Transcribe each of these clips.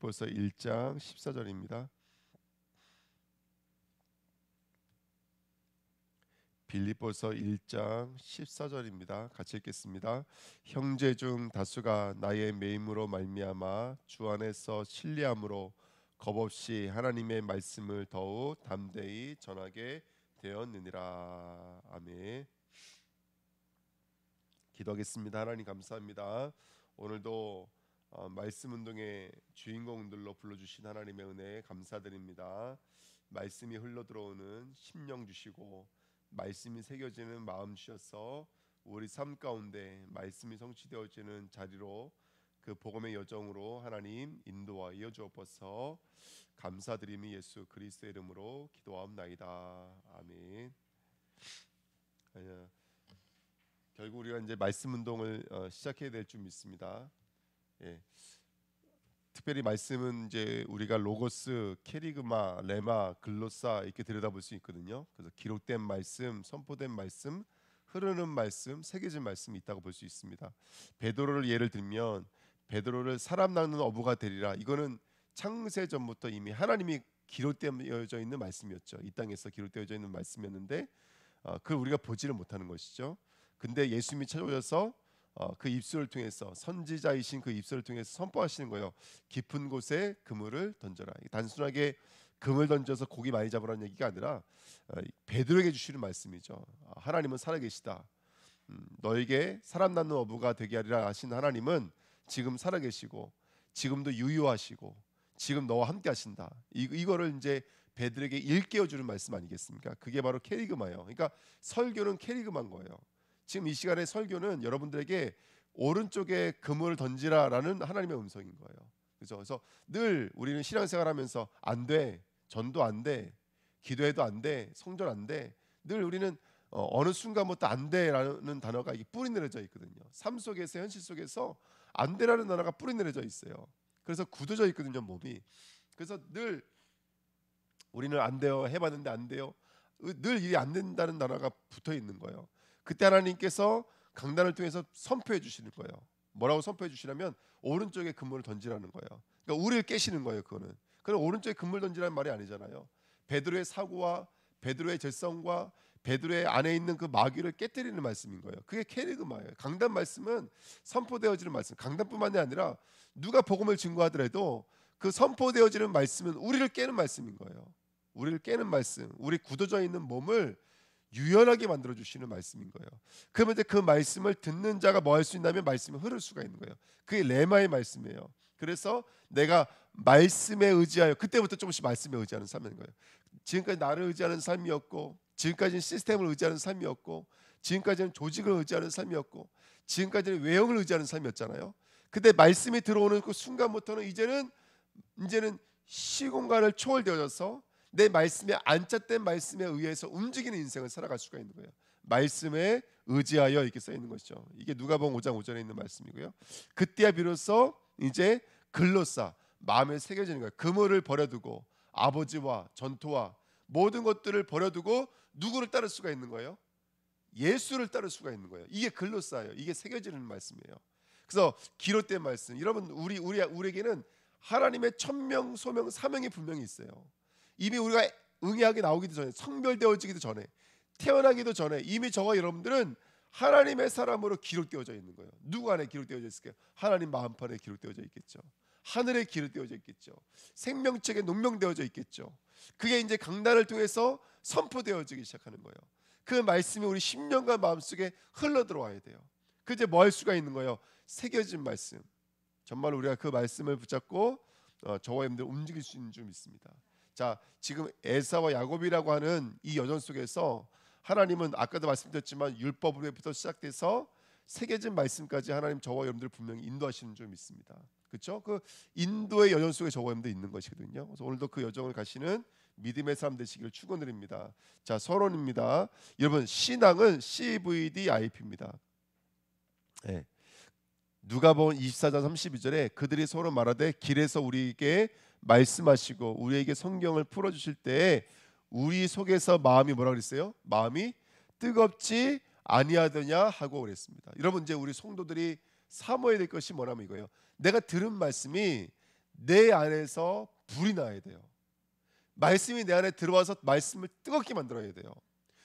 빌립보서 1장 14절입니다. 빌립보서 1장 14절입니다. 같이 읽겠습니다. 형제 중 다수가 나의 매임으로 말미암아 주 안에서 신뢰함으로 겁없이 하나님의 말씀을 더욱 담대히 전하게 되었느니라. 아멘. 기도하겠습니다. 하나님 감사합니다. 오늘도 말씀 운동의 주인공들로 불러주신 하나님의 은혜에 감사드립니다. 말씀이 흘러들어오는 심령 주시고 말씀이 새겨지는 마음 주셔서 우리 삶 가운데 말씀이 성취되어지는 자리로 그 복음의 여정으로 하나님 인도하여 주옵소서. 감사드리며 예수 그리스도의 이름으로 기도하옵나이다. 아멘. 결국 우리가 이제 말씀 운동을 시작해야 될 줄 믿습니다. 특별히 말씀은 이제 우리가 로고스, 케리그마, 레마, 글로사 이렇게 들여다볼 수 있거든요. 그래서 기록된 말씀, 선포된 말씀, 흐르는 말씀, 새겨진 말씀이 있다고 볼 수 있습니다. 베드로를 예를 들면 베드로를 사람 낚는 어부가 되리라. 이거는 창세 전부터 이미 하나님이 기록되어져 있는 말씀이었죠. 이 땅에서 기록되어져 있는 말씀이었는데 그걸 우리가 보지를 못하는 것이죠. 근데 예수님이 찾아오셔서 그 입술을 통해서 선지자이신 그 입술을 통해서 선포하시는 거예요. 깊은 곳에 그물을 던져라. 단순하게 그물 던져서 고기 많이 잡으라는 얘기가 아니라 베드로에게 주시는 말씀이죠. 하나님은 살아계시다. 너에게 사람 낳는 어부가 되게 하리라 하신 하나님은 지금 살아계시고 지금도 유효하시고 지금 너와 함께 하신다. 이거를 이제 베드로에게 일깨워 주는 말씀 아니겠습니까? 그게 바로 케리그마예요. 그러니까 설교는 케리그마인 거예요. 지금 이 시간의 설교는 여러분들에게 오른쪽에 그물을 던지라라는 하나님의 음성인 거예요. 그렇죠? 그래서 늘 우리는 신앙생활하면서 안 돼, 전도 안 돼, 기도해도 안 돼, 성전 안 돼. 늘 우리는 어느 순간부터 안 돼라는 단어가 이게 뿌리 내려져 있거든요. 삶 속에서 현실 속에서 안 돼라는 단어가 뿌리 내려져 있어요. 그래서 굳어져 있거든요, 몸이. 그래서 늘 우리는 안 돼요, 해봤는데 안 돼요. 늘 일이 안 된다는 단어가 붙어 있는 거예요. 그때 하나님께서 강단을 통해서 선포해 주시는 거예요. 뭐라고 선포해 주시냐면 오른쪽에 그물을 던지라는 거예요. 그러니까 우리를 깨시는 거예요. 그건 오른쪽에 그물 던지라는 말이 아니잖아요. 베드로의 사고와 베드로의 절성과 베드로의 안에 있는 그 마귀를 깨뜨리는 말씀인 거예요. 그게 케리그마예요. 강단 말씀은 선포되어지는 말씀. 강단뿐만이 아니라 누가 복음을 증거하더라도 그 선포되어지는 말씀은 우리를 깨는 말씀인 거예요. 우리를 깨는 말씀, 우리 굳어져 있는 몸을 유연하게 만들어 주시는 말씀인 거예요. 그러면 이제 그 말씀을 듣는 자가 뭐 할 수 있냐면 말씀이 흐를 수가 있는 거예요. 그게 레마의 말씀이에요. 그래서 내가 말씀에 의지하여 그때부터 조금씩 말씀에 의지하는 삶인 거예요. 지금까지 나를 의지하는 삶이었고, 지금까지는 시스템을 의지하는 삶이었고, 지금까지는 조직을 의지하는 삶이었고, 지금까지는 외형을 의지하는 삶이었잖아요. 근데 말씀이 들어오는 그 순간부터는 이제는 시공간을 초월되어져서 내 말씀에 안착된 말씀에 의해서 움직이는 인생을 살아갈 수가 있는 거예요. 말씀에 의지하여 이렇게 써 있는 것이죠. 이게 누가복음 5장 5절에 있는 말씀이고요. 그때야 비로소 이제 글로사 마음에 새겨지는 거예요. 그물을 버려두고 아버지와 전토와 모든 것들을 버려두고 누구를 따를 수가 있는 거예요? 예수를 따를 수가 있는 거예요. 이게 글로사예요. 이게 새겨지는 말씀이에요. 그래서 기록된 말씀. 여러분 우리에게는 하나님의 천명, 소명, 사명이 분명히 있어요. 이미 우리가 응애하게 나오기도 전에 성별되어지기도 전에 태어나기도 전에 이미 저와 여러분들은 하나님의 사람으로 기록되어져 있는 거예요. 누구 안에 기록되어져 있을까요? 하나님 마음판에 기록되어져 있겠죠. 하늘에 기록되어져 있겠죠. 생명책에 농명되어져 있겠죠. 그게 이제 강단을 통해서 선포되어지기 시작하는 거예요. 그 말씀이 우리 심령과 마음속에 흘러들어와야 돼요. 그 이제 뭐 할 수가 있는 거예요? 새겨진 말씀. 정말 우리가 그 말씀을 붙잡고 저와 여러분들 움직일 수 있는 줄 믿습니다. 자, 지금 에사와 야곱이라고 하는 이 여정 속에서 하나님은 아까도 말씀드렸지만 율법으로부터 시작돼서 새겨진 말씀까지 하나님 저와 여러분들 분명히 인도하시는 줄 믿습니다. 그렇죠? 그 인도의 여정 속에 저와 여러분들 있는 것이거든요. 그래서 오늘도 그 여정을 가시는 믿음의 사람 되시기를 축원드립니다. 자, 서론입니다. 여러분 신앙은 CVDIP입니다. 네. 누가복음 24장 32절에 그들이 서로 말하되 길에서 우리에게 말씀하시고 우리에게 성경을 풀어주실 때 우리 속에서 마음이 뭐라 그랬어요? 마음이 뜨겁지 아니하더냐 하고 그랬습니다. 여러분 이제 우리 성도들이 사모해야 될 것이 뭐냐면 이거예요. 내가 들은 말씀이 내 안에서 불이 나야 돼요. 말씀이 내 안에 들어와서 말씀을 뜨겁게 만들어야 돼요.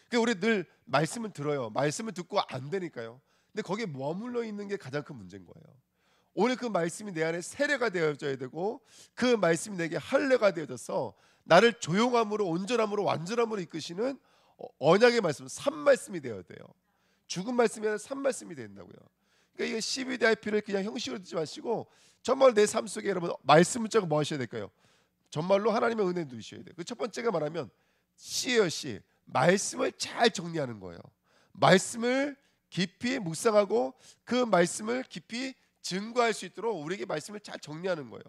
그러니까 우리 늘 말씀을 들어요. 말씀을 듣고 안 되니까요. 근데 거기에 머물러 있는 게 가장 큰 문제인 거예요. 오늘 그 말씀이 내 안에 세례가 되어져야 되고 그 말씀이 내게 할례가 되어져서 나를 조용함으로 온전함으로 완전함으로 이끄시는 언약의 말씀, 산 말씀이 되어야 돼요. 죽은 말씀이 아니라 산 말씀이 된다고요. 그러니까 이게 CVDIP를 그냥 형식으로 듣지 마시고 정말 내 삶 속에 여러분 말씀 붙잡고 뭐 하셔야 될까요? 정말로 하나님의 은혜 누리셔야 돼요. 그 첫 번째가 말하면 C예요. C. 말씀을 잘 정리하는 거예요. 말씀을 깊이 묵상하고 그 말씀을 깊이 증거할 수 있도록 우리에게 말씀을 잘 정리하는 거예요.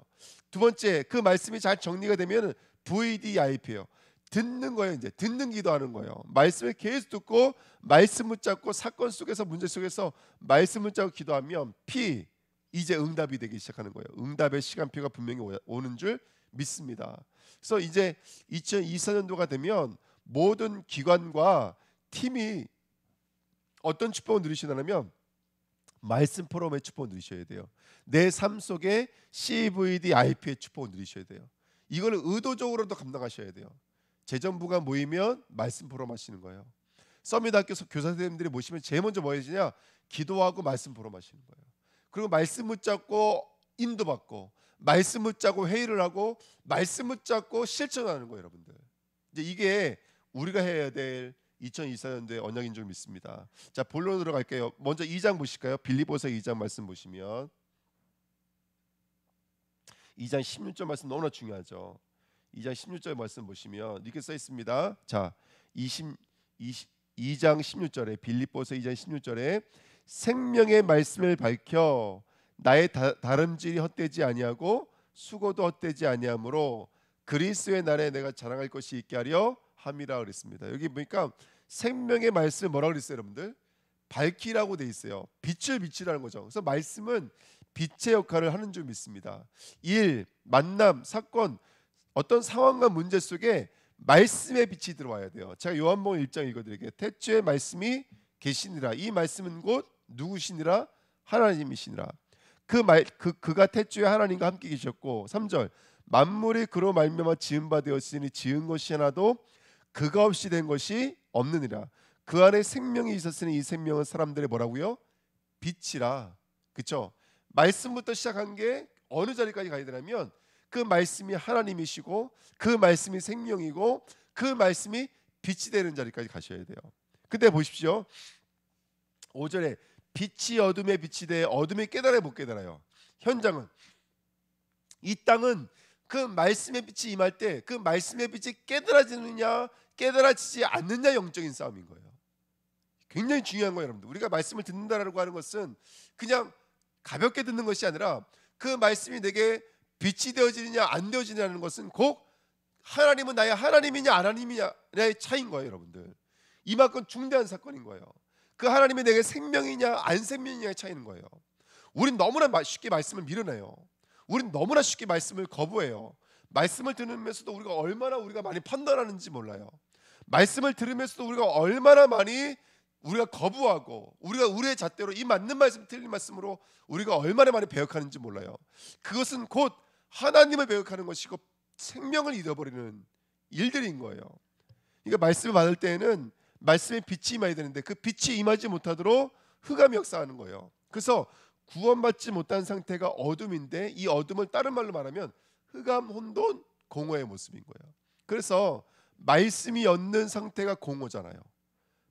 두 번째, 그 말씀이 잘 정리가 되면 VDIP예요. 듣는 거예요. 이제 듣는 기도하는 거예요. 말씀을 계속 듣고 말씀 붙잡고 사건 속에서 문제 속에서 말씀 붙잡고 기도하면 P, 이제 응답이 되기 시작하는 거예요. 응답의 시간표가 분명히 오는 줄 믿습니다. 그래서 이제 2024년도가 되면 모든 기관과 팀이 어떤 축복을 누리시냐면 말씀 포럼의 축복을 누리셔야 돼요. 내 삶 속에 CVDIP의 축복을 누리셔야 돼요. 이걸 의도적으로도 감당하셔야 돼요. 재정부가 모이면 말씀 포럼 하시는 거예요. 서밋학교 교사 선생님들이 모시면 제일 먼저 뭐 하시냐? 기도하고 말씀 포럼 하시는 거예요. 그리고 말씀 붙잡고 인도받고 말씀 붙잡고 회의를 하고 말씀 붙잡고 실천하는 거예요, 여러분들. 이제 이게 우리가 해야 될 2024년도의 언약인 줄 믿습니다. 자, 본론으로 들어갈게요. 먼저 2장 보실까요? 빌립보서 2장 말씀 보시면 2장 16절 말씀 너무나 중요하죠. 2장 16절 말씀 보시면 이렇게 써 있습니다. 자, 2장 16절에 빌립보서 2장 16절에 생명의 말씀을 밝혀 나의 다름질이 헛되지 아니하고 수고도 헛되지 아니하므로 그리스도의 날에 내가 자랑할 것이 있게 하려 함이라 그랬습니다. 여기 보니까 생명의 말씀 뭐라고 그랬어요, 여러분들? 밝히라고 돼 있어요. 빛을 비치라는 거죠. 그래서 말씀은 빛의 역할을 하는 줄 믿습니다. 일, 만남, 사건, 어떤 상황과 문제 속에 말씀의 빛이 들어와야 돼요. 제가 요한복음 1장 읽어드릴게요. 태초에 말씀이 계시니라. 이 말씀은 곧 누구시니라? 하나님이시니라. 그가 태초에 하나님과 함께 계셨고 3절 만물이 그로 말미암아 지은 바 되었으니 지은 것이 하나도 그가 없이 된 것이 없느니라. 그 안에 생명이 있었으니 이 생명은 사람들의 뭐라고요? 빛이라. 그렇죠? 말씀부터 시작한 게 어느 자리까지 가야 되냐면 그 말씀이 하나님이시고 그 말씀이 생명이고 그 말씀이 빛이 되는 자리까지 가셔야 돼요. 근데 보십시오. 5절에 빛이 어둠에 빛이 돼 어둠이 깨달아 못 깨달아요. 현장은 이 땅은 그 말씀의 빛이 임할 때 그 말씀의 빛이 깨달아지느냐 깨달아지지 않느냐 영적인 싸움인 거예요. 굉장히 중요한 거예요, 여러분들. 우리가 말씀을 듣는다라고 하는 것은 그냥 가볍게 듣는 것이 아니라 그 말씀이 내게 빛이 되어지느냐 안 되어지느냐는 것은 곧 하나님은 나의 하나님이냐 안 하나님이냐의 차이인 거예요, 여러분들. 이만큼 중대한 사건인 거예요. 그 하나님이 내게 생명이냐 안 생명이냐의 차이인 거예요. 우린 너무나 쉽게 말씀을 밀어내요. 우린 너무나 쉽게 말씀을 거부해요. 말씀을 들으면서도 우리가 많이 판단하는지 몰라요. 말씀을 들으면서도 우리가 얼마나 많이 우리가 거부하고 우리가 우리의 잣대로 이 맞는 말씀 틀린 말씀으로 우리가 얼마나 많이 배역하는지 몰라요. 그것은 곧 하나님을 배역하는 것이고 생명을 잃어버리는 일들인 거예요. 그러니까 말씀을 받을 때에는 말씀의 빛이 임해야 되는데 그 빛이 임하지 못하도록 흑암이 역사하는 거예요. 그래서 구원받지 못한 상태가 어둠인데 이 어둠을 다른 말로 말하면 흑암, 혼돈, 공허의 모습인 거예요. 그래서 말씀이 없는 상태가 공허잖아요.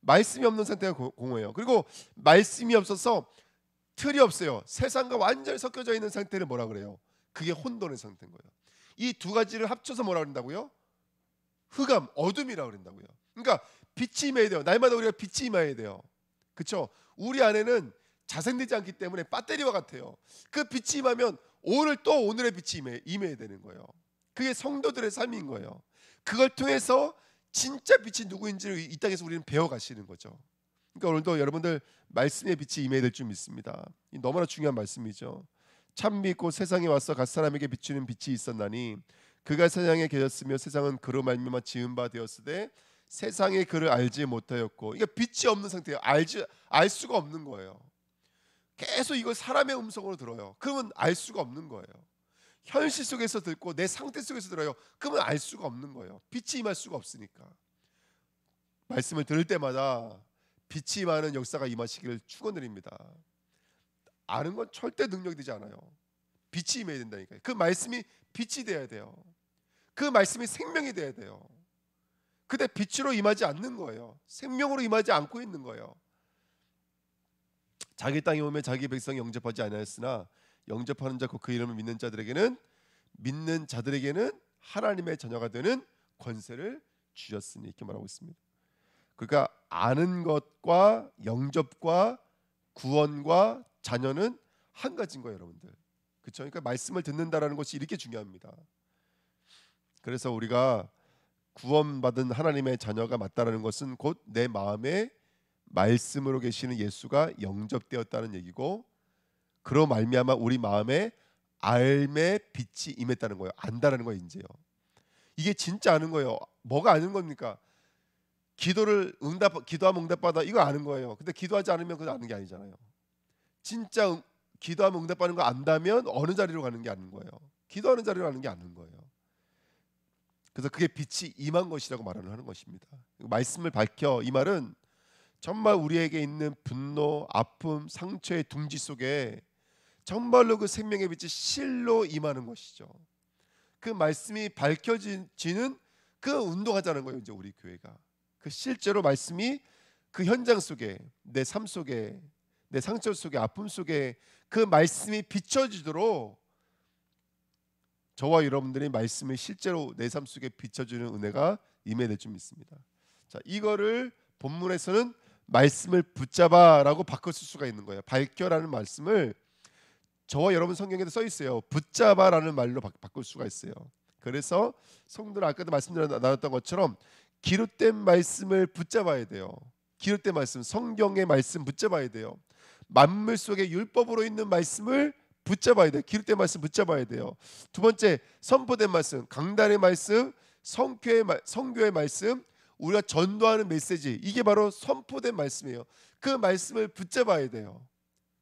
말씀이 없는 상태가 공허예요. 그리고 말씀이 없어서 틀이 없어요. 세상과 완전히 섞여져 있는 상태를 뭐라 그래요? 그게 혼돈의 상태인 거예요. 이 두 가지를 합쳐서 뭐라 그런다고요? 흑암, 어둠이라고 그런다고요. 그러니까 빛이 임해야 돼요. 날마다 우리가 빛이 임해야 돼요. 그렇죠? 우리 안에는 자생되지 않기 때문에 배터리와 같아요. 그 빛이 임하면 오늘 또 오늘의 빛이 임해야 되는 거예요. 그게 성도들의 삶인 거예요. 그걸 통해서 진짜 빛이 누구인지를 이 땅에서 우리는 배워가시는 거죠. 그러니까 오늘도 여러분들 말씀의 빛이 임해야 될 줄 믿습니다. 너무나 중요한 말씀이죠. 참 믿고 세상에 와서 각 사람에게 비추는 빛이 있었나니 그가 세상에 계셨으며 세상은 그로 말미암아 지은 바 되었으되 세상에 그를 알지 못하였고, 그러니까 빛이 없는 상태예요. 알 수가 없는 거예요. 계속 이걸 사람의 음성으로 들어요. 그러면 알 수가 없는 거예요. 현실 속에서 듣고 내 상태 속에서 들어요. 그러면 알 수가 없는 거예요. 빛이 임할 수가 없으니까. 말씀을 들을 때마다 빛이 임하는 역사가 임하시기를 축원드립니다. 아는 건 절대 능력이 되지 않아요. 빛이 임해야 된다니까요. 그 말씀이 빛이 돼야 돼요. 그 말씀이 생명이 돼야 돼요. 근데 빛으로 임하지 않는 거예요. 생명으로 임하지 않고 있는 거예요. 자기 땅에 오면 자기 백성이 영접하지 아니하였으나 영접하는 자 곧 그 이름을 믿는 자들에게는 하나님의 자녀가 되는 권세를 주셨으니 이렇게 말하고 있습니다. 그러니까 아는 것과 영접과 구원과 자녀는 한 가지인 거예요, 여러분들. 그렇죠? 그러니까 말씀을 듣는다라는 것이 이렇게 중요합니다. 그래서 우리가 구원받은 하나님의 자녀가 맞다라는 것은 곧 내 마음에 말씀으로 계시는 예수가 영접되었다는 얘기고, 그로 말미암아 우리 마음에 알매 빛이 임했다는 거예요. 안다라는 거예요. 이제요. 이게 진짜 아는 거예요. 뭐가 아는 겁니까? 기도하면 응답받아, 이거 아는 거예요. 근데 기도하지 않으면 그거 아는 게 아니잖아요. 진짜 기도하면 응답받는 거 안다면 어느 자리로 가는 게 아는 거예요. 기도하는 자리로 가는 게 아는 거예요. 그래서 그게 빛이 임한 것이라고 말을 하는 것입니다. 말씀을 밝혀, 이 말은 정말 우리에게 있는 분노, 아픔, 상처의 둥지 속에 정말로 그 생명의 빛이 실로 임하는 것이죠. 그 말씀이 밝혀지는 그 운동하자는 거예요. 이제 우리 교회가 그 실제로 말씀이 그 현장 속에, 내 삶 속에, 내 상처 속에, 아픔 속에 그 말씀이 비춰지도록 저와 여러분들이 말씀을 실제로 내 삶 속에 비춰주는 은혜가 임해야 될 줄 믿습니다. 자, 이거를 본문에서는 말씀을 붙잡아라고 바꿔 쓸 수가 있는 거예요. 밝혀라는 말씀을 저와 여러분 성경에도 써 있어요. 붙잡아라는 말로 바꿀 수가 있어요. 그래서 성도들 아까도 나눴던 것처럼 기록된 말씀을 붙잡아야 돼요. 기록된 말씀, 성경의 말씀 붙잡아야 돼요. 만물 속에 율법으로 있는 말씀을 붙잡아야 돼요. 기록된 말씀 붙잡아야 돼요. 두 번째, 선포된 말씀, 강단의 말씀, 성교의 말씀, 우리가 전도하는 메시지, 이게 바로 선포된 말씀이에요. 그 말씀을 붙잡아야 돼요.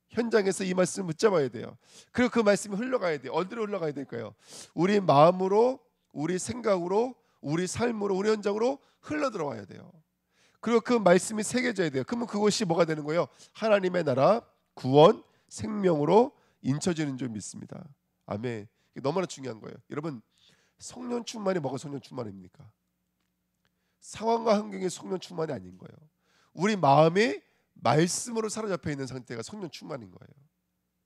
현장에서 이 말씀을 붙잡아야 돼요. 그리고 그 말씀이 흘러가야 돼요. 어디로 흘러가야 될까요? 우리 마음으로, 우리 생각으로, 우리 삶으로, 우리 현장으로 흘러 들어와야 돼요. 그리고 그 말씀이 새겨져야 돼요. 그러면 그것이 뭐가 되는 거예요? 하나님의 나라, 구원, 생명으로 인쳐지는 줄 믿습니다. 아멘. 이게 너무나 중요한 거예요. 여러분, 성령 충만이 뭐가 성령 충만입니까? 상황과 환경의 성령 충만이 아닌 거예요. 우리 마음이 말씀으로 사로잡혀 있는 상태가 성령 충만인 거예요.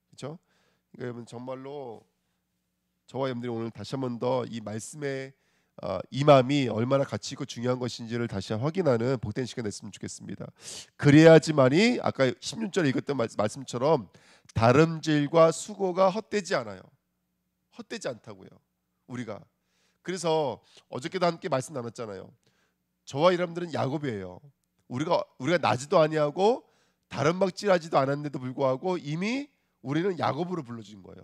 그렇죠? 그러니까 여러분 정말로 저와 여러분들이 오늘 다시 한 번 더 이 말씀의 임함이 얼마나 가치 있고 중요한 것인지를 다시 확인하는 복된 시간 됐으면 좋겠습니다. 그래야지만이 아까 16절에 읽었던 말씀처럼 다름질과 수고가 헛되지 않아요. 헛되지 않다고요. 우리가. 그래서 어저께도 함께 말씀 나눴잖아요. 저와 여러분들은 야곱이에요. 우리가 나지도 아니하고 다름막질하지도 않았는데도 불구하고 이미 우리는 야곱으로 불러준 거예요.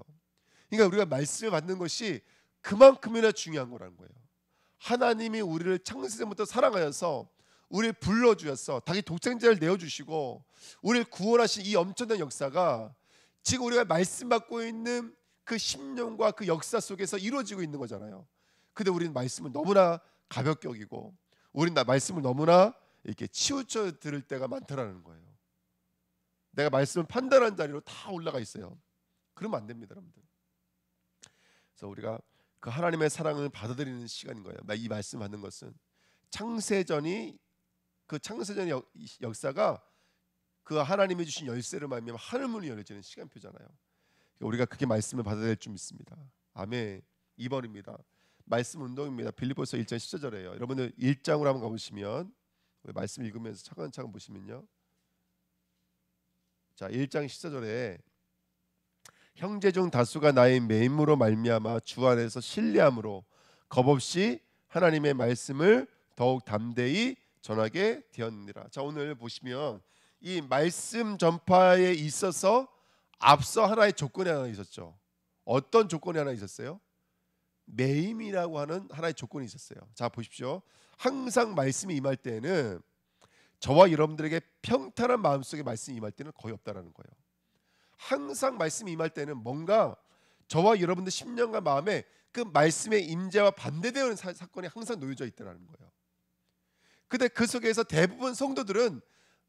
그러니까 우리가 말씀을 받는 것이 그만큼이나 중요한 거라는 거예요. 하나님이 우리를 창세전부터 사랑하여서 우리를 불러주셔서 자기 독생자를 내어주시고 우리를 구원하신 이 엄청난 역사가 지금 우리가 말씀 받고 있는 그 10년과 그 역사 속에서 이루어지고 있는 거잖아요. 근데 우리는 말씀을 너무나 가볍게 여기고 우리는 말씀을 너무나 이렇게 치우쳐 들을 때가 많다라는 거예요. 내가 말씀을 판단하는 자리로 다 올라가 있어요. 그러면 안 됩니다, 여러분들. 그래서 우리가 그 하나님의 사랑을 받아들이는 시간인 거예요. 이 말씀 받는 것은 창세전의 역사가 그 하나님이 주신 열쇠를 말미암아 하늘 문이 열려지는 시간표잖아요. 우리가 그렇게 말씀을 받아들일 줄 믿습니다. 아멘. 2번입니다. 말씀 운동입니다. 빌립보서 1장 14절이에요. 여러분들 1장으로 한번 가보시면 말씀 읽으면서 차근차근 보시면요. 자, 1장 14절에 형제 중 다수가 나의 매임으로 말미암아 주 안에서 신뢰함으로 겁없이 하나님의 말씀을 더욱 담대히 전하게 되었느니라. 자, 오늘 보시면 이 말씀 전파에 있어서 앞서 하나의 조건이 하나 있었죠. 어떤 조건이 하나 있었어요? 매임이라고 하는 하나의 조건이 있었어요. 자, 보십시오. 항상 말씀이 임할 때는 저와 여러분들에게 평탄한 마음속에 말씀이 임할 때는 거의 없다라는 거예요. 항상 말씀이 임할 때는 뭔가 저와 여러분들 심령과 마음에 그 말씀의 임재와 반대되는 사건이 항상 놓여져 있다는 거예요. 근데 그 속에서 대부분 성도들은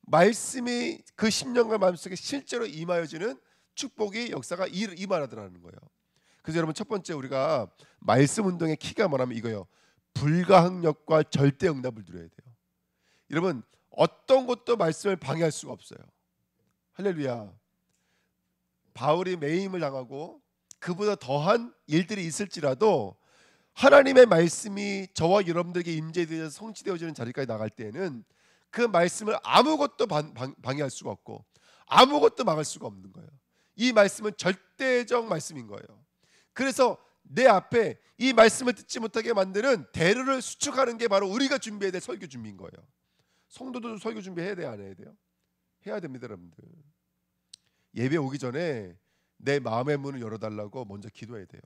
말씀이 그 심령과 마음속에 실제로 임하여지는 축복이 역사가 임하더라는 거예요. 그래서 여러분 첫 번째 우리가 말씀 운동의 키가 뭐냐면 이거예요. 불가항력과 절대 응답을 누려야 돼요. 여러분 어떤 것도 말씀을 방해할 수가 없어요. 할렐루야. 바울이 매임을 당하고 그보다 더한 일들이 있을지라도 하나님의 말씀이 저와 여러분들에게 임재되어서 성취되어지는 자리까지 나갈 때에는 그 말씀을 아무것도 방해할 수가 없고 아무것도 막을 수가 없는 거예요. 이 말씀은 절대적 말씀인 거예요. 그래서 내 앞에 이 말씀을 듣지 못하게 만드는 대로를 수축하는 게 바로 우리가 준비해야 될 설교 준비인 거예요. 성도도 설교 준비해야 돼요, 안 해야 돼요? 해야 됩니다, 여러분들. 예배 오기 전에 내 마음의 문을 열어달라고 먼저 기도해야 돼요.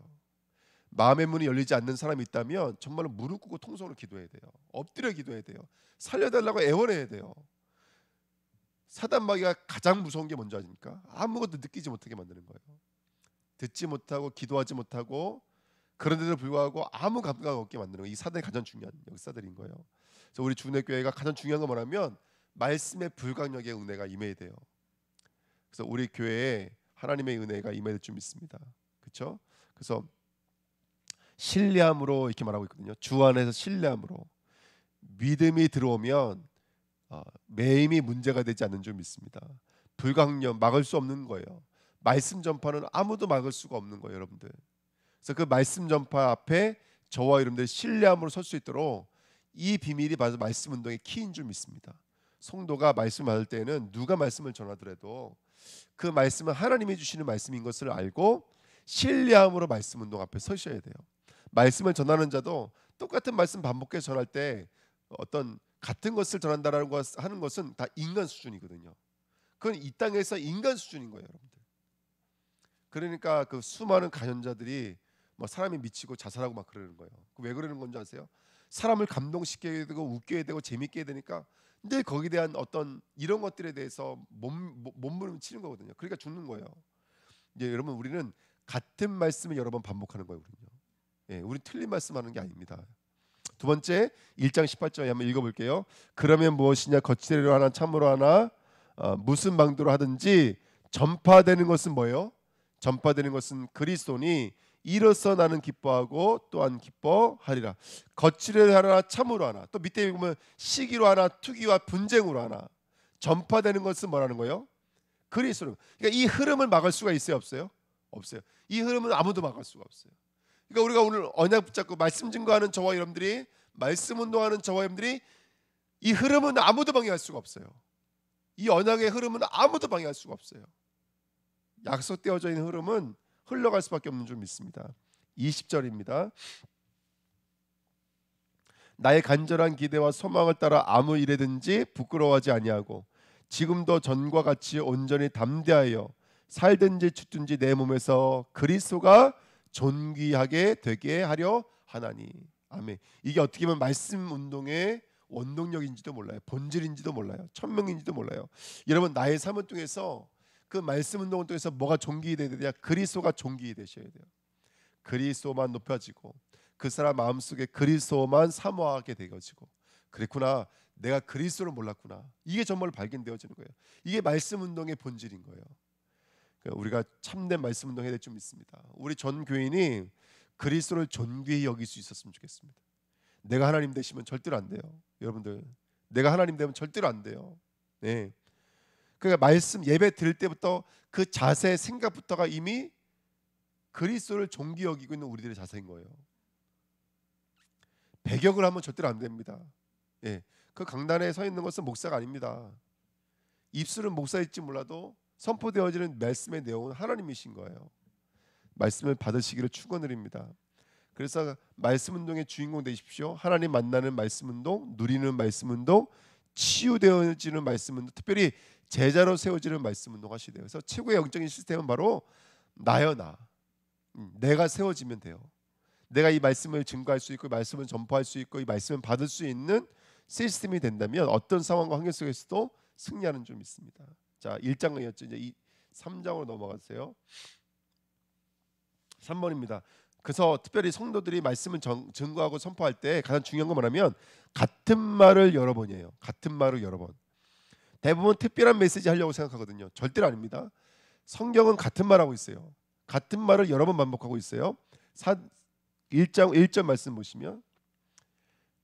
마음의 문이 열리지 않는 사람이 있다면 정말로 무릎 꿇고 통성으로 기도해야 돼요. 엎드려 기도해야 돼요. 살려달라고 애원해야 돼요. 사단 마귀가 가장 무서운 게 뭔지 아십니까? 아무것도 느끼지 못하게 만드는 거예요. 듣지 못하고 기도하지 못하고 그런데도 불구하고 아무 감각 없게 만드는 거예요. 이 사단이 가장 중요한 역사들인 거예요. 그래서 우리 주내교회가 가장 중요한 건 뭐냐면 말씀의 불강력의 은혜가 임해야 돼요. 그래서 우리 교회에 하나님의 은혜가 임해야 될 줄 믿습니다. 그렇죠? 그래서 신뢰함으로 이렇게 말하고 있거든요. 주 안에서 신뢰함으로 믿음이 들어오면 매임이 문제가 되지 않는 줄 믿습니다. 불강력 막을 수 없는 거예요. 말씀 전파는 아무도 막을 수가 없는 거예요, 여러분들. 그래서 그 말씀 전파 앞에 저와 여러분들 신뢰함으로 설 수 있도록 이 비밀이 바로 말씀 운동의 키인 줄 믿습니다. 성도가 말씀 받을 때는 누가 말씀을 전하더라도 그 말씀은 하나님이 주시는 말씀인 것을 알고 신뢰함으로 말씀 운동 앞에 서셔야 돼요. 말씀을 전하는 자도 똑같은 말씀 반복해서 전할 때 어떤 같은 것을 전한다라는 하는 것은 다 인간 수준이거든요. 그건 이 땅에서 인간 수준인 거예요, 여러분들. 그러니까 그 수많은 간연자들이 뭐 사람이 미치고 자살하고 막 그러는 거예요. 왜 그러는 건지 아세요? 사람을 감동시켜야 되고 웃겨야 되고 재밌게 해야 되니까 늘 거기에 대한 어떤 이런 것들에 대해서 몸부림치는 거거든요. 그러니까 죽는 거예요. 이제 여러분 우리는 같은 말씀을 여러 번 반복하는 거예요, 우리는요. 예, 우리 틀린 말씀하는 게 아닙니다. 두 번째 1장 18절에 한번 읽어볼게요. 그러면 무엇이냐 거칠로 하나 참으로 하나 무슨 방도로 하든지 전파되는 것은 뭐예요? 전파되는 것은 그리스도니 이로써 나는 기뻐하고 또한 기뻐하리라. 거칠로 하나 참으로 하나 또 밑에 보면 시기로 하나 투기와 분쟁으로 하나 전파되는 것은 뭐라는 거예요? 그리스도. 그러니까 이 흐름을 막을 수가 있어요, 없어요? 없어요. 이 흐름은 아무도 막을 수가 없어요. 그러니까 우리가 오늘 언약 붙잡고 말씀 증거하는 저와 여러분들이 말씀 운동하는 저와 여러분들이 이 흐름은 아무도 방해할 수가 없어요. 이 언약의 흐름은 아무도 방해할 수가 없어요. 약속되어져 있는 흐름은 흘러갈 수밖에 없는 줄 믿습니다. 20절입니다. 나의 간절한 기대와 소망을 따라 아무 일에든지 부끄러워하지 아니하고 지금도 전과 같이 온전히 담대하여 살든지 죽든지 내 몸에서 그리스도가 존귀하게 되게 하려 하나니. 아멘. 이게 어떻게 보면 말씀 운동의 원동력인지도 몰라요. 본질인지도 몰라요. 천명인지도 몰라요. 여러분 나의 삶을 통해서 그 말씀 운동을 통해서 뭐가 존귀되어야 되냐? 그리스도가 존귀 되셔야 돼요. 그리스도만 높여지고 그 사람 마음속에 그리스도만 사모하게 되어지고 그랬구나. 내가 그리스도를 몰랐구나. 이게 정말 발견되어지는 거예요. 이게 말씀 운동의 본질인 거예요. 우리가 참된 말씀 운동 해야 될 줄 믿습니다. 우리 전 교인이 그리스도를 존귀히 여길 수 있었으면 좋겠습니다. 내가 하나님 되시면 절대로 안 돼요. 여러분들 내가 하나님 되면 절대로 안 돼요. 네. 그러니까 말씀 예배 드릴 때부터 그 자세 생각부터가 이미 그리스도를 존귀히 여기고 있는 우리들의 자세인 거예요. 배격을 하면 절대로 안 됩니다. 예. 그 강단에 서 있는 것은 목사가 아닙니다. 입술은 목사일지 몰라도 선포되어지는 말씀의 내용은 하나님이신 거예요. 말씀을 받으시기를 축원드립니다. 그래서 말씀 운동의 주인공 되십시오. 하나님 만나는 말씀 운동, 누리는 말씀 운동, 치유되어지는 말씀 운동, 특별히 제자로 세워지는 말씀 운동 하시야 돼요. 그래서 최고의 영적인 시스템은 바로 나요, 나. 내가 세워지면 돼요. 내가 이 말씀을 증거할 수 있고 이 말씀을 전파할 수 있고 이 말씀을 받을 수 있는 시스템이 된다면 어떤 상황과 환경 속에서도 승리하는 줄 믿습니다. 자, 1장이었죠. 이제 3장으로 넘어가세요. 3번입니다. 그래서 특별히 성도들이 말씀을 증거하고 선포할 때 가장 중요한 건 뭐냐면 같은 말을 여러 번이에요. 같은 말을 여러 번. 대부분 특별한 메시지 하려고 생각하거든요. 절대로 아닙니다. 성경은 같은 말하고 있어요. 같은 말을 여러 번 반복하고 있어요. 1장 1절 말씀 보시면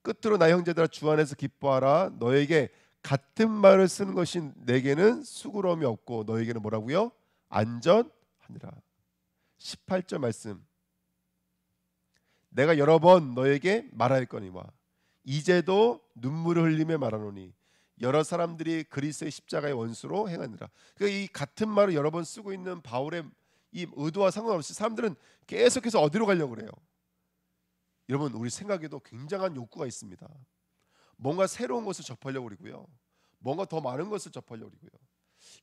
끝으로 나 형제들아 주 안에서 기뻐하라. 너에게 같은 말을 쓰는 것이 내게는 수고로움이 없고 너에게는 뭐라고요? 안전하니라. 18절 말씀 내가 여러 번 너에게 말하였거니와 이제도 눈물을 흘리며 말하노니 여러 사람들이 그리스도의 십자가의 원수로 행하니라. 그러니까 이 같은 말을 여러 번 쓰고 있는 바울의 이 의도와 상관없이 사람들은 계속해서 어디로 가려고 그래요? 여러분 우리 생각에도 굉장한 욕구가 있습니다. 뭔가 새로운 것을 접하려고 그러고요. 뭔가 더 많은 것을 접하려고 그러고요.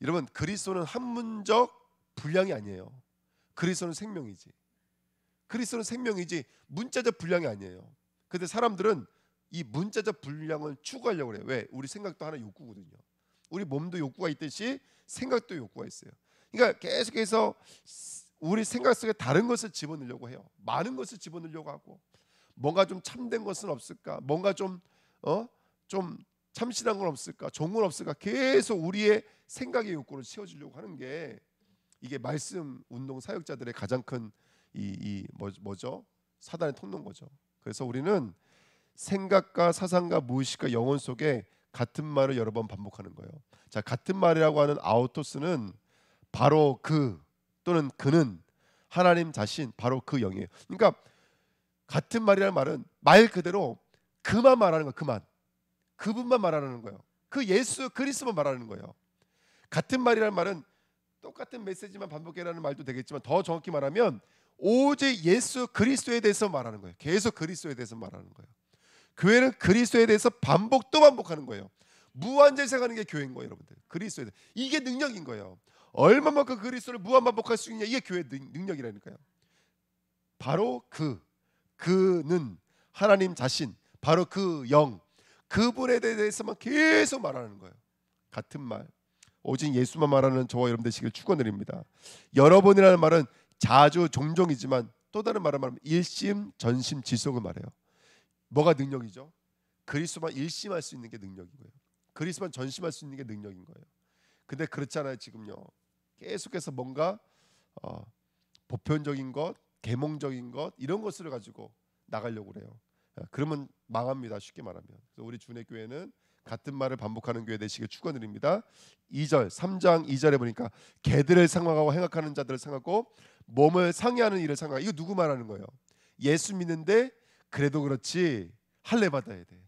여러분 그리스도는 한문적 분량이 아니에요. 그리스도는 생명이지. 그리스도는 생명이지 문자적 분량이 아니에요. 근데 사람들은 이 문자적 분량을 추구하려고 해요. 왜? 우리 생각도 하나 욕구거든요. 우리 몸도 욕구가 있듯이 생각도 욕구가 있어요. 그러니까 계속해서 우리 생각 속에 다른 것을 집어넣으려고 해요. 많은 것을 집어넣으려고 하고 뭔가 좀 참된 것은 없을까? 뭔가 좀 참신한 건 없을까? 좋은 건 없을까? 계속 우리의 생각의 욕구를 채워주려고 하는 게 이게 말씀 운동 사역자들의 가장 큰 뭐죠? 사단의 통로인 거죠. 그래서 우리는 생각과 사상과 무의식과 영혼 속에 같은 말을 여러 번 반복하는 거예요. 자, 같은 말이라고 하는 아우토스는 바로 그 또는 그는 하나님 자신 바로 그 영이에요. 그러니까 같은 말이라는 말은 말 그대로 그만 말하는 거예요. 그만. 그분만 말하는 거예요. 그 예수 그리스도만 말하는 거예요. 같은 말이라는 말은 똑같은 메시지만 반복해라는 말도 되겠지만 더 정확히 말하면 오직 예수 그리스도에 대해서 말하는 거예요. 계속 그리스도에 대해서 말하는 거예요. 교회는 그리스도에 대해서 반복 또 반복하는 거예요. 무한절생하는 게 교회인 거예요, 여러분들. 그리스도에 대해서. 이게 능력인 거예요. 얼마만큼 그리스도를 무한 반복할 수 있냐, 이게 교회의 능력이라니까요. 바로 그는 하나님 자신, 바로 그 영, 그분에 대해서만 계속 말하는 거예요. 같은 말. 오직 예수만 말하는 저와 여러분 되시길 축원드립니다. 여러분이라는 말은 자주 종종이지만 또 다른 말을 말하면 일심 전심 지속을 말해요. 뭐가 능력이죠? 그리스도만 일심할 수 있는 게 능력인 거예요. 그리스도만 전심할 수 있는 게 능력인 거예요. 근데 그렇잖아요. 지금요. 계속해서 뭔가 보편적인 것, 계몽적인 것 이런 것을 가지고 나가려고 그래요. 그러면 망합니다. 쉽게 말하면. 그래서 우리 주내 교회는 같은 말을 반복하는 교회 되시길 축원드립니다. 2절, 3장 2절에 보니까 개들을 상하고 행악하는 자들을 상하고 몸을 상해하는 일을 상하고 이거 누구 말하는 거예요? 예수 믿는데 그래도 그렇지 할례 받아야 돼.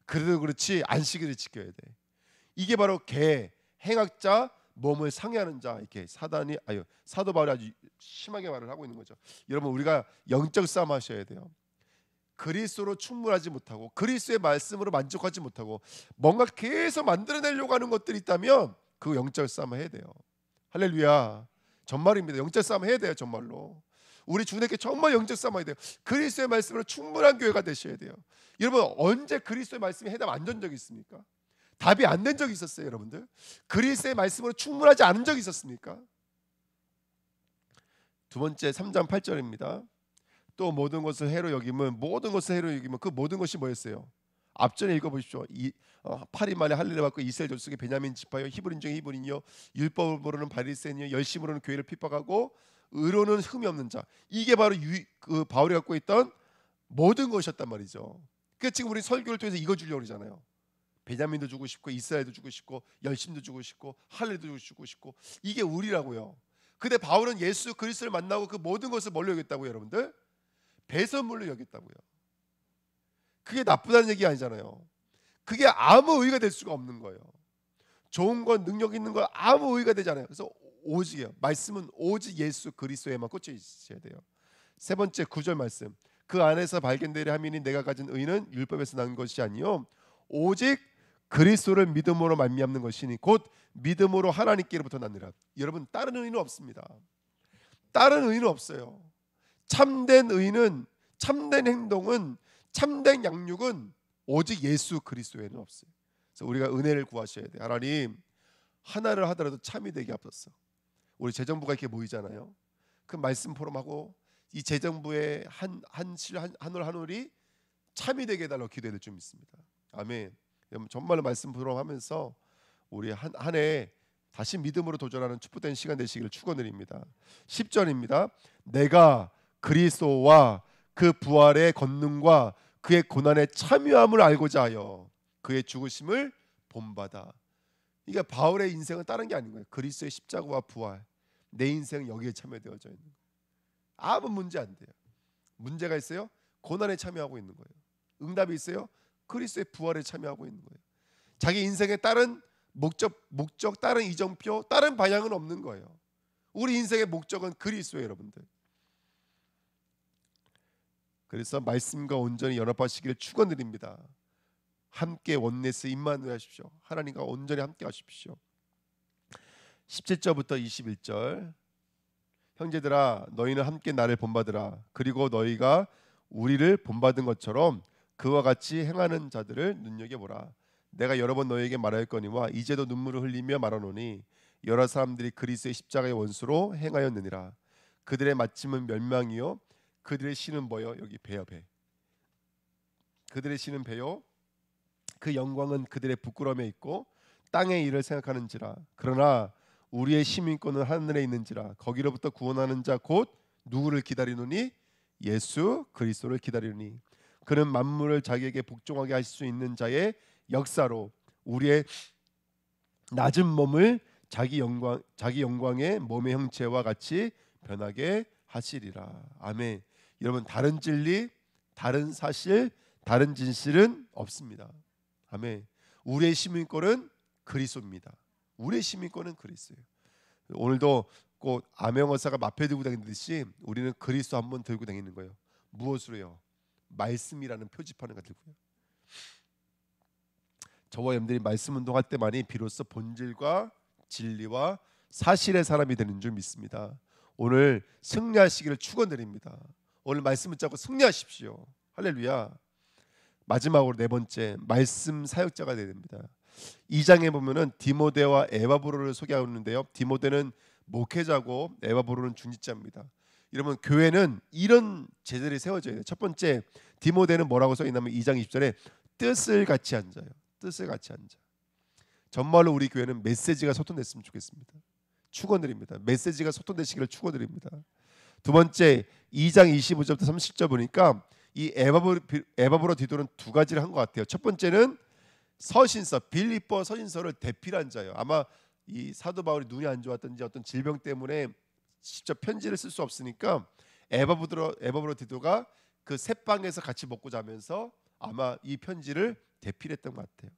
그래도 그렇지 안식일을 지켜야 돼. 이게 바로 개, 행악자, 몸을 상해하는 자 이렇게 사도 바울이 아주 심하게 말을 하고 있는 거죠. 여러분 우리가 영적 싸움 하셔야 돼요. 그리스도로 충분하지 못하고 그리스도의 말씀으로 만족하지 못하고 뭔가 계속 만들어내려고 하는 것들이 있다면 그 영적 싸움을 해야 돼요. 할렐루야. 정말입니다. 영적 싸움 해야 돼요. 정말로. 우리 주님께 정말 영적 싸움 해야 돼요. 그리스도의 말씀으로 충분한 교회가 되셔야 돼요. 여러분 언제 그리스도의 말씀이 해답 안 된 적이 있습니까? 답이 안 된 적이 있었어요. 여러분들 그리스도의 말씀으로 충분하지 않은 적이 있었습니까? 두 번째 3장 8절입니다. 또 모든 것을 해로 여기면 그 모든 것이 뭐였어요? 앞전에 읽어보십시오. 8일 만에 할례를 받고 이스라엘 족속의 베냐민 지파요 히브리인 중에 히브리인이요 율법으로는 바리새인이요 열심으로는 교회를 핍박하고 의로는 흠이 없는 자. 이게 바로 바울이 갖고 있던 모든 것이었단 말이죠. 그러니까 지금 우리 설교를 통해서 이거 주려고 그러잖아요. 베냐민도 주고 싶고 이스라엘도 주고 싶고 열심도 주고 싶고 할례도 주고 싶고 이게 우리라고요. 근데 바울은 예수 그리스도를 만나고 그 모든 것을 뭘로 여겼다고요, 여러분들? 배설물로 여겼다고요. 그게 나쁘다는 얘기 아니잖아요. 그게 아무 의의가 될 수가 없는 거예요. 좋은 건 능력 있는 건 아무 의의가 되지 않아요. 그래서 오직이에요. 말씀은 오직 예수 그리스도에만 꽂혀 있어야 돼요. 세 번째 9절 말씀. 그 안에서 발견되려 함이니 내가 가진 의는 율법에서 난 것이 아니요 오직 그리스도를 믿음으로 말미암는 것이니 곧 믿음으로 하나님께로부터 났느라. 여러분 다른 의는 없습니다. 다른 의는 없어요. 참된 의는 참된 행동은 참된 양육은 오직 예수 그리스도에는 없어요. 그래서 우리가 은혜를 구하셔야 돼요. 하나님 하나를 하더라도 참이 되게 하옵소서. 우리 재정부가 이렇게 모이잖아요. 그 말씀 포럼하고 이 재정부의 한올 한올이 참이 되게 해달라고 기도해야 될 줄 믿습니다. 아멘. 여러분 정말로 말씀 부러워하면서 우리 한 해 다시 믿음으로 도전하는 축복된 시간 되시기를 축원드립니다. 10절입니다. 내가 그리스도와 그 부활의 권능과 그의 고난의 참여함을 알고자 하여 그의 죽으심을 본받아. 이게 바울의 인생은 다른 게 아닌 거예요. 그리스도의 십자가와 부활, 내 인생은 여기에 참여되어져 있는 거예요. 아무 문제 안 돼요. 문제가 있어요? 고난에 참여하고 있는 거예요. 응답이 있어요? 그리스도의 부활에 참여하고 있는 거예요. 자기 인생에 다른 목적, 다른 이정표, 다른 방향은 없는 거예요. 우리 인생의 목적은 그리스도예요, 여러분들. 그래서 말씀과 온전히 연합하시기를 축원드립니다. 함께 원네스 임마누엘 하십시오. 하나님과 온전히 함께 하십시오. 17절부터 21절. 형제들아 너희는 함께 나를 본받으라. 그리고 너희가 우리를 본받은 것처럼 그와 같이 행하는 자들을 눈여겨보라. 내가 여러 번 너희에게 말하였거니와 이제도 눈물을 흘리며 말하노니 여러 사람들이 그리스도의 십자가의 원수로 행하였느니라. 그들의 마침은 멸망이요 그들의 신은 뭐요? 여기 배요 배. 그들의 신은 배요 그 영광은 그들의 부끄러움에 있고 땅의 일을 생각하는지라. 그러나 우리의 시민권은 하늘에 있는지라. 거기로부터 구원하는 자 곧 누구를 기다리노니? 예수 그리스도를 기다리노니. 그는 만물을 자기에게 복종하게 하실 수 있는 자의 역사로 우리의 낮은 몸을 자기 영광의 몸의 형체와 같이 변하게 하시리라. 아멘. 여러분 다른 진리, 다른 사실, 다른 진실은 없습니다. 아멘. 우리의 시민권은 그리스도입니다. 우리의 시민권은 그리스도예요. 오늘도 꼭 암행어사가 마패 들고 다니듯이 우리는 그리스도 한번 들고 다니는 거예요. 무엇으로요? 말씀이라는 표지판을 들고요. 저와 여러분들이 말씀 운동할 때만이 비로소 본질과 진리와 사실의 사람이 되는 줄 믿습니다. 오늘 승리하시기를 축원드립니다. 오늘 말씀 붙잡고 승리하십시오. 할렐루야. 마지막으로 네 번째, 말씀 사역자가 되어야 됩니다. 2장에 보면은 디모데와 에바브로를 소개하는데요. 디모데는 목회자고 에바브로는 중직자입니다. 여러분 교회는 이런 제자들이 세워져야 돼요. 첫 번째, 디모데는 뭐라고 써 있냐면 2장 20절에 뜻을 같이 앉아요. 뜻을 같이 앉아. 정말로 우리 교회는 메시지가 소통됐으면 좋겠습니다. 축원드립니다. 메시지가 소통되시기를 축원드립니다. 두 번째, 2장 25절부터 30절 보니까 이 에바브로 디도는 두 가지를 한 것 같아요. 첫 번째는 서신서, 빌립보 서신서를 대필한 자예요. 아마 이 사도 바울이 눈이 안 좋았든지 어떤 질병 때문에 직접 편지를 쓸 수 없으니까 에바브로 디도가 그 새방에서 같이 먹고 자면서 아마 이 편지를 대필했던 것 같아요.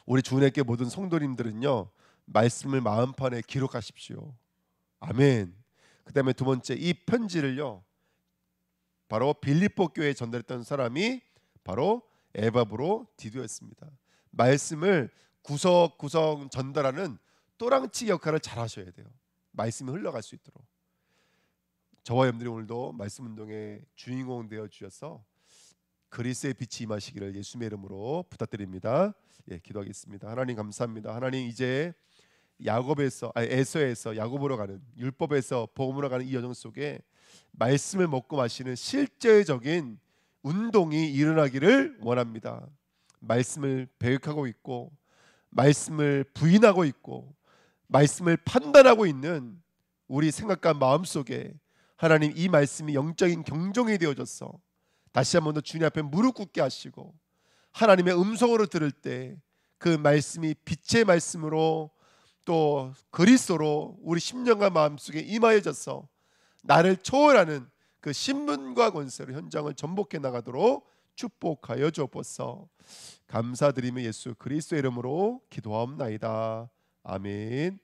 우리 주은혜께 모든 성도님들은요, 말씀을 마음판에 기록하십시오. 아멘. 그다음에 두 번째, 이 편지를요 바로 빌립보 교회에 전달했던 사람이 바로 에바브로 디도였습니다. 말씀을 구석구석 전달하는 또랑치 역할을 잘 하셔야 돼요. 말씀이 흘러갈 수 있도록. 저와 여러분들이 오늘도 말씀 운동의 주인공 되어 주셔서 그리스도의 빛이 임하시기를 예수님의 이름으로 부탁드립니다. 예, 기도하겠습니다. 하나님 감사합니다. 하나님 이제 에서에서 야고보로 가는, 율법에서 복음으로 가는 이 여정 속에 말씀을 먹고 마시는 실제적인 운동이 일어나기를 원합니다. 말씀을 배역하고 있고, 말씀을 부인하고 있고, 말씀을 판단하고 있는 우리 생각과 마음 속에 하나님 이 말씀이 영적인 경종이 되어져서 다시 한번 더 주님 앞에 무릎 꿇게 하시고, 하나님의 음성으로 들을 때 그 말씀이 빛의 말씀으로 또 그리스도로 우리 심령과 마음속에 임하여져서 나를 초월하는 그 신분과 권세로 현장을 전복해 나가도록 축복하여 주옵소서. 감사드리며 예수 그리스도의 이름으로 기도하옵나이다. 아멘.